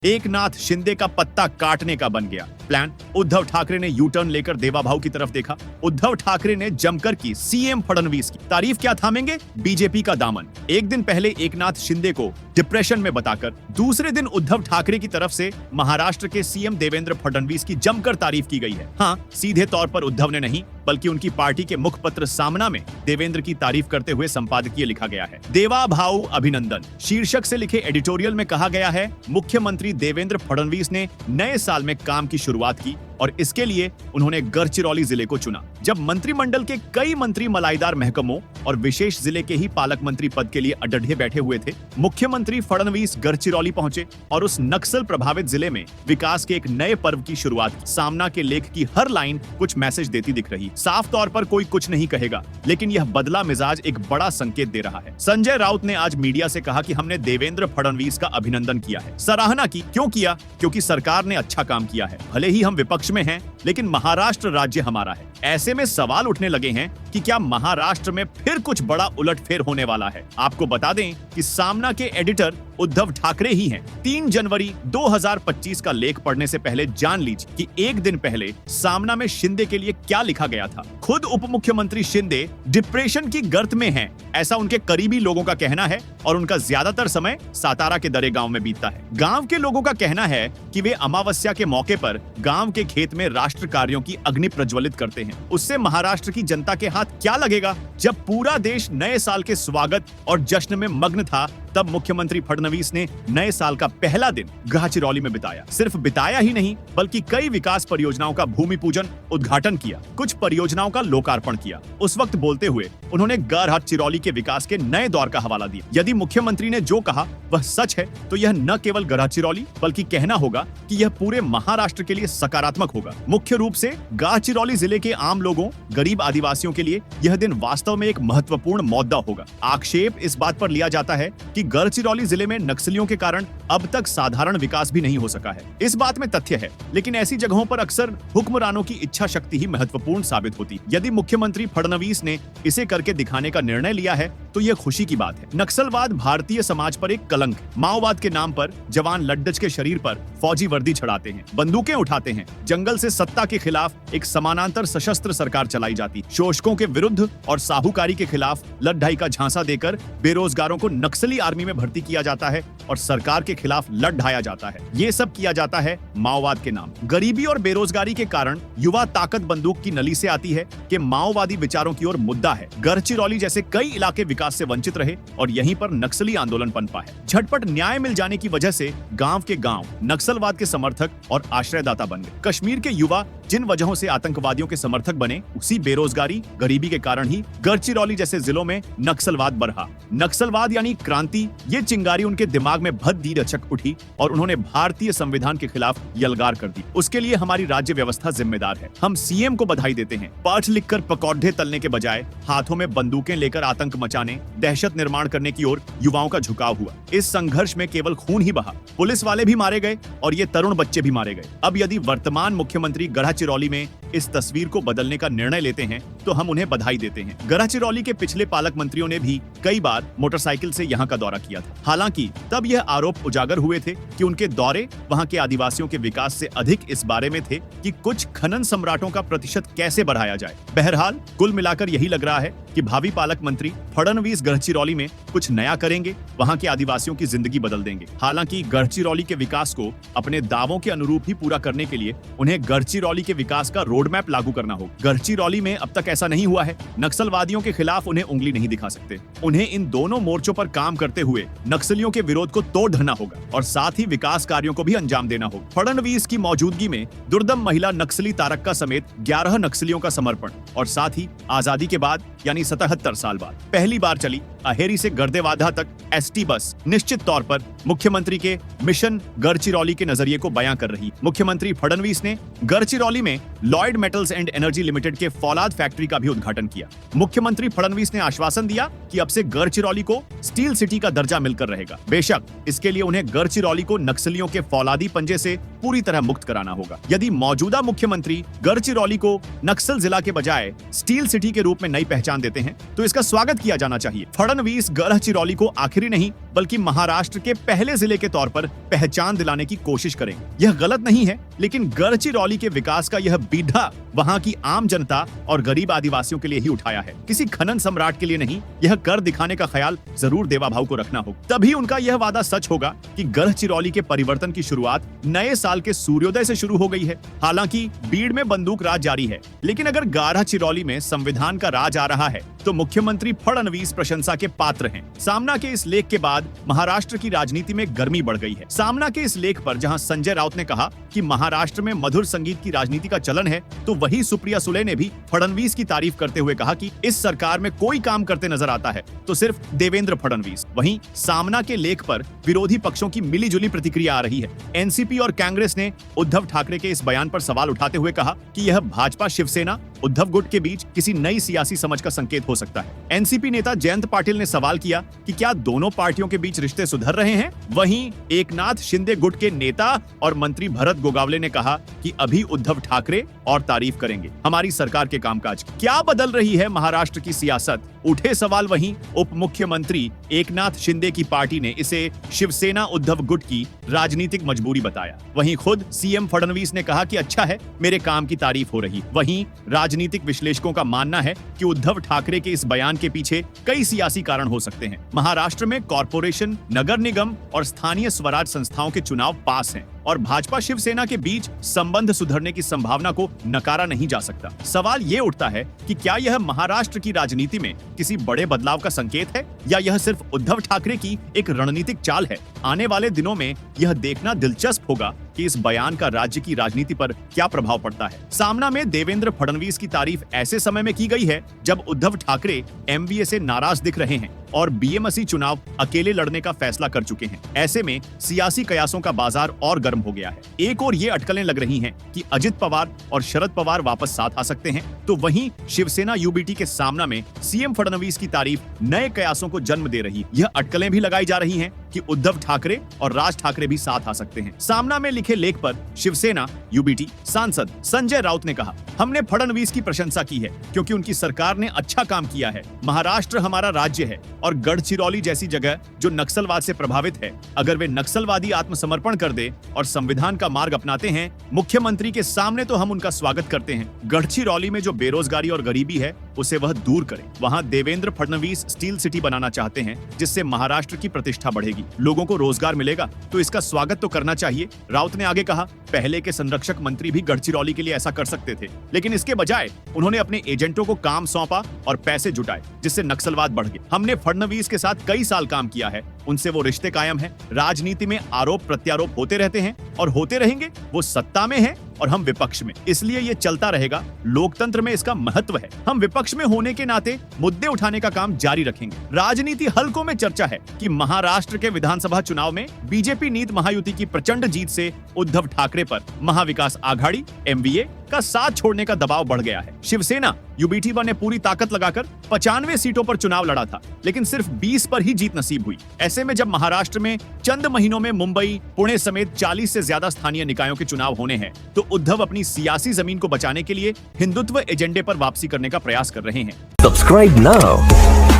एकनाथ शिंदे का पत्ता काटने का बन गया प्लान। उद्धव ठाकरे ने यू टर्न लेकर देवा भाऊ की तरफ देखा। उद्धव ठाकरे ने जमकर की सीएम फडणवीस की तारीफ। क्या थामेंगे बीजेपी का दामन। एक दिन पहले एकनाथ शिंदे को डिप्रेशन में बताकर दूसरे दिन उद्धव ठाकरे की तरफ से महाराष्ट्र के सीएम देवेंद्र फडणवीस की जमकर तारीफ की गई है। हाँ, सीधे तौर पर उद्धव ने नहीं बल्कि उनकी पार्टी के मुखपत्र सामना में देवेंद्र की तारीफ करते हुए संपादकीय लिखा गया है। देवा भाऊ अभिनंदन शीर्षक से लिखे एडिटोरियल में कहा गया है, मुख्यमंत्री देवेंद्र फडणवीस ने नए साल में काम की शुरुआत की और इसके लिए उन्होंने गढ़चिरौली जिले को चुना। जब मंत्रिमंडल के कई मंत्री मलाईदार महकमों और विशेष जिले के ही पालक मंत्री पद के लिए अड्डे बैठे हुए थे, मुख्यमंत्री फडणवीस गढ़चिरौली पहुंचे और उस नक्सल प्रभावित जिले में विकास के एक नए पर्व की शुरुआत की। सामना के लेख की हर लाइन कुछ मैसेज देती दिख रही। साफ तौर पर कोई कुछ नहीं कहेगा, लेकिन यह बदला मिजाज एक बड़ा संकेत दे रहा है। संजय राउत ने आज मीडिया से कहा कि हमने देवेंद्र फडणवीस का अभिनंदन किया है, सराहना की। क्यों किया? क्योंकि सरकार ने अच्छा काम किया है। भले ही हम विपक्ष में हैं, लेकिन महाराष्ट्र राज्य हमारा है। ऐसे में सवाल उठने लगे हैं कि क्या महाराष्ट्र में फिर कुछ बड़ा उलटफेर होने वाला है। आपको बता दें कि सामना के एडिटर उद्धव ठाकरे ही हैं। 3 जनवरी 2025 का लेख पढ़ने से पहले जान लीजिए कि एक दिन पहले सामना में शिंदे के लिए क्या लिखा गया था। खुद उप मुख्यमंत्री शिंदे डिप्रेशन की गर्त में हैं, ऐसा उनके करीबी लोगों का कहना है और उनका ज्यादातर समय सातारा के दरे गांव में बीतता है। गांव के लोगों का कहना है कि वे अमावस्या के मौके पर गांव के खेत में राष्ट्र कार्यों की अग्नि प्रज्वलित करते हैं। उससे महाराष्ट्र की जनता के हाथ क्या लगेगा? जब पूरा देश नए साल के स्वागत और जश्न में मग्न था, तब मुख्यमंत्री फडणवीस ने नए साल का पहला दिन गढ़चिरौली में बिताया। सिर्फ बिताया ही नहीं, बल्कि कई विकास परियोजनाओं का भूमि पूजन, उद्घाटन किया, कुछ परियोजनाओं का लोकार्पण किया। उस वक्त बोलते हुए उन्होंने गढ़चिरौली के विकास के नए दौर का हवाला दिया। यदि मुख्यमंत्री ने जो कहा वह सच है, तो यह न केवल गढ़चिरौली बल्कि कहना होगा कि यह पूरे महाराष्ट्र के लिए सकारात्मक होगा। मुख्य रूप से गढ़चिरौली जिले के आम लोगों, गरीब आदिवासियों के लिए यह दिन वास्तव में एक महत्वपूर्ण मुद्दा होगा। आक्षेप इस बात पर लिया जाता है कि गढ़चिरौली जिले में नक्सलियों के कारण अब तक साधारण विकास भी नहीं हो सका है। इस बात में तथ्य है, लेकिन ऐसी जगहों पर अक्सर हुक्मरानों की इच्छा शक्ति ही महत्वपूर्ण साबित होती। यदि मुख्यमंत्री फडणवीस ने इसे करके दिखाने का निर्णय लिया है, तो यह खुशी की बात है। नक्सलवाद भारतीय समाज पर एक कलंक है। माओवाद के नाम पर जवान लड्डच के शरीर पर फौजी वर्दी चढ़ाते हैं, बंदूकें उठाते हैं। जंगल से सत्ता के खिलाफ एक समानांतर सशस्त्र सरकार चलाई जाती। शोषकों के विरुद्ध और साहूकारी के खिलाफ लड़ाई का झांसा देकर बेरोजगारों को नक्सली आर्मी में भर्ती किया जाता है और सरकार के खिलाफ लड़ ढाया जाता है। ये सब किया जाता है माओवाद के नाम। गरीबी और बेरोजगारी के कारण युवा ताकत बंदूक की नली से आती है कि माओवादी विचारों की ओर मुद्दा है। गढ़चिरौली जैसे कई इलाके विकास से वंचित रहे और यहीं पर नक्सली आंदोलन पनपा है। झटपट न्याय मिल जाने की वजह से गांव के गांव नक्सलवाद के समर्थक और आश्रयदाता बन गए। कश्मीर के युवा जिन वजहों से आतंकवादियों के समर्थक बने, उसी बेरोजगारी, गरीबी के कारण ही गढ़चिरौली जैसे जिलों में नक्सलवाद बढ़ा। नक्सलवाद यानी क्रांति, ये चिंगारी उनके दिमाग में भद्दी रचक उठी और उन्होंने भारतीय संविधान के खिलाफ यलगार कर दी। उसके लिए हमारी राज्य व्यवस्था जिम्मेदार है। हम सीएम को बधाई देते हैं। पाठ लिखकर पकौड़े तलने के बजाय हाथों में बंदूकें लेकर आतंक मचाने, दहशत निर्माण करने की ओर युवाओं का झुकाव हुआ। इस संघर्ष में केवल खून ही बहा, पुलिस वाले भी मारे गए और ये तरुण बच्चे भी मारे गए। अब यदि वर्तमान मुख्यमंत्री गढ़चिरौली में इस तस्वीर को बदलने का निर्णय लेते हैं, तो हम उन्हें बधाई देते हैं। गढ़चिरौली के पिछले पालक मंत्रियों ने भी कई बार मोटरसाइकिल से यहाँ का दौरा किया था। हालांकि तब यह आरोप उजागर हुए थे कि उनके दौरे वहां के आदिवासियों के विकास से अधिक इस बारे में थे कि कुछ खनन सम्राटों का प्रतिशत कैसे बढ़ाया जाए। बहरहाल कुल मिलाकर यही लग रहा है कि भावी पालक मंत्री फडणवीस गढ़चिरौली में कुछ नया करेंगे, वहां के आदिवासियों की जिंदगी बदल देंगे। हालांकि गढ़चिरौली के विकास को अपने दावों के अनुरूप ही पूरा करने के लिए उन्हें गढ़चिरौली के विकास का रोड मैप लागू करना होगा। गढ़चिरौली में अब तक ऐसा नहीं हुआ है। नक्सलवादियों के खिलाफ उन्हें उंगली नहीं दिखा सकते। उन्हें इन दोनों मोर्चों पर काम करते हुए नक्सलियों के विरोध को तोड़ धरना होगा और साथ ही विकास कार्यों को भी अंजाम देना होगा। फडणवीस की मौजूदगी में दुर्दम महिला नक्सली तारक्का समेत 11 नक्सलियों का समर्पण और साथ ही आजादी के बाद यानी 77 साल बाद पहली बार चली अहेरी से गर्देवादा तक एसटी बस निश्चित तौर पर मुख्यमंत्री के मिशन गढ़चिरौली के नजरिए को बयां कर रही। मुख्यमंत्री फडणवीस ने गढ़चिरौली में Lloyd metals and energy limited के फौलाद फैक्ट्री का भी उद्घाटन किया। मुख्यमंत्री फडणवीस ने आश्वासन दिया कि अब से गढ़चिरौली को स्टील सिटी का दर्जा मिलकर रहेगा। बेशक इसके लिए उन्हें गढ़चिरौली को नक्सलियों के फौलादी पंजे से पूरी तरह मुक्त कराना होगा। यदि मौजूदा मुख्यमंत्री गढ़चिरौली को नक्सल जिला के बजाय स्टील सिटी के रूप में नई पहचान देते हैं तो इसका स्वागत किया जाना चाहिए। फडणवीस गढ़चिरौली को आखिरी नहीं बल्कि महाराष्ट्र के पहले जिले के तौर पर पहचान दिलाने की कोशिश करेंगे। यह गलत नहीं है, लेकिन गढ़चिरौली के विकास का यह बीड़ा वहां की आम जनता और गरीब आदिवासियों के लिए ही उठाया है, किसी खनन सम्राट के लिए नहीं। यह कर दिखाने का ख्याल जरूर देवाभाऊ को रखना होगा, तभी उनका यह वादा सच होगा कि गढ़चिरौली के परिवर्तन की शुरुआत नए साल के सूर्योदय से शुरू हो गई है। हालांकि बीड़ में बंदूक राज जारी है, लेकिन अगर गढ़चिरौली में संविधान का राज आ रहा है तो मुख्यमंत्री फडणवीस प्रशंसा के पात्र हैं। सामना के इस लेख के बाद महाराष्ट्र की राजनीति में गर्मी बढ़ गई है। सामना के इस लेख पर जहां संजय राउत ने कहा कि महाराष्ट्र में मधुर संगीत की राजनीति का चलन है, तो वही सुप्रिया सुले ने भी फडणवीस की तारीफ करते हुए कहा कि इस सरकार में कोई काम करते नजर आता है तो सिर्फ देवेंद्र फडणवीस। वहीं सामना के लेख पर विरोधी पक्षों की मिलीजुली प्रतिक्रिया आ रही है। एनसीपी और कांग्रेस ने उद्धव ठाकरे के इस बयान पर सवाल उठाते हुए कहा कि यह भाजपा शिवसेना उद्धव गुट के बीच किसी नई सियासी समझ का संकेत हो सकता है। एनसीपी नेता जयंत पाटिल ने सवाल किया कि क्या दोनों पार्टियों के बीच रिश्ते सुधर रहे हैं। वहीं एकनाथ शिंदे गुट के नेता और मंत्री भरत गोगावले ने कहा कि अभी उद्धव ठाकरे और तारीफ करेंगे हमारी सरकार के कामकाज। क्या बदल रही है महाराष्ट्र की सियासत, उठे सवाल। वहीं उप मुख्यमंत्री एकनाथ शिंदे की पार्टी ने इसे शिवसेना उद्धव गुट की राजनीतिक मजबूरी बताया। वहीं खुद सीएम फडणवीस ने कहा कि अच्छा है, मेरे काम की तारीफ हो रही। वहीं राजनीतिक विश्लेषकों का मानना है कि उद्धव ठाकरे के इस बयान के पीछे कई सियासी कारण हो सकते हैं। महाराष्ट्र में कॉरपोरेशन, नगर निगम और स्थानीय स्वराज संस्थाओं के चुनाव पास हैं और भाजपा शिवसेना के बीच संबंध सुधरने की संभावना को नकारा नहीं जा सकता। सवाल ये उठता है कि क्या यह महाराष्ट्र की राजनीति में किसी बड़े बदलाव का संकेत है या यह सिर्फ उद्धव ठाकरे की एक रणनीतिक चाल है। आने वाले दिनों में यह देखना दिलचस्प होगा कि इस बयान का राज्य की राजनीति पर क्या प्रभाव पड़ता है। सामना में देवेंद्र फडणवीस की तारीफ ऐसे समय में की गई है जब उद्धव ठाकरे एमवीए से नाराज दिख रहे हैं और बीएमसी चुनाव अकेले लड़ने का फैसला कर चुके हैं। ऐसे में सियासी कयासों का बाजार और गर्म हो गया है। एक और ये अटकलें लग रही हैं कि अजित पवार और शरद पवार वापस साथ आ सकते हैं, तो वहीं शिवसेना यूबीटी के सामना में सीएम फडणवीस की तारीफ नए कयासों को जन्म दे रही। यह अटकलें भी लगाई जा रही हैं कि उद्धव ठाकरे और राज ठाकरे भी साथ आ सकते हैं। सामना में लिखे लेख पर शिवसेना यूबीटी सांसद संजय राउत ने कहा, हमने फडणवीस की प्रशंसा की है क्योंकि उनकी सरकार ने अच्छा काम किया है। महाराष्ट्र हमारा राज्य है और गढ़चिरौली जैसी जगह जो नक्सलवाद से प्रभावित है, अगर वे नक्सलवादी आत्मसमर्पण कर दे और संविधान का मार्ग अपनाते हैं मुख्यमंत्री के सामने, तो हम उनका स्वागत करते हैं। गढ़चिरौली में जो बेरोजगारी और गरीबी है उसे वह दूर करें। वहां देवेंद्र फडणवीस स्टील सिटी बनाना चाहते हैं जिससे महाराष्ट्र की प्रतिष्ठा बढ़ेगी, लोगों को रोजगार मिलेगा, तो इसका स्वागत तो करना चाहिए। राउत ने आगे कहा, पहले के संरक्षक मंत्री भी गढ़चिरौली के लिए ऐसा कर सकते थे, लेकिन इसके बजाय उन्होंने अपने एजेंटों को काम सौंपा और पैसे जुटाए जिससे नक्सलवाद बढ़ गया। हमने फडणवीस के साथ कई साल काम किया है, उनसे वो रिश्ते कायम हैं। राजनीति में आरोप प्रत्यारोप होते रहते हैं और होते रहेंगे। वो सत्ता में है और हम विपक्ष में, इसलिए ये चलता रहेगा। लोकतंत्र में इसका महत्व है। हम विपक्ष में होने के नाते मुद्दे उठाने का काम जारी रखेंगे। राजनीति हलकों में चर्चा है कि महाराष्ट्र के विधानसभा चुनाव में बीजेपी नीत महायुति की प्रचंड जीत से उद्धव ठाकरे पर महाविकास आघाड़ी एमवीए का साथ छोड़ने का दबाव बढ़ गया है। शिवसेना यूबीटी ने पूरी ताकत लगाकर 95 सीटों पर चुनाव लड़ा था, लेकिन सिर्फ 20 पर ही जीत नसीब हुई। ऐसे में जब महाराष्ट्र में चंद महीनों में मुंबई, पुणे समेत 40 से ज्यादा स्थानीय निकायों के चुनाव होने हैं, तो उद्धव अपनी सियासी जमीन को बचाने के लिए हिंदुत्व एजेंडे पर वापसी करने का प्रयास कर रहे हैं। Subscribe now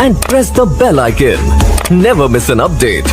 and press the bell icon. Never miss an update.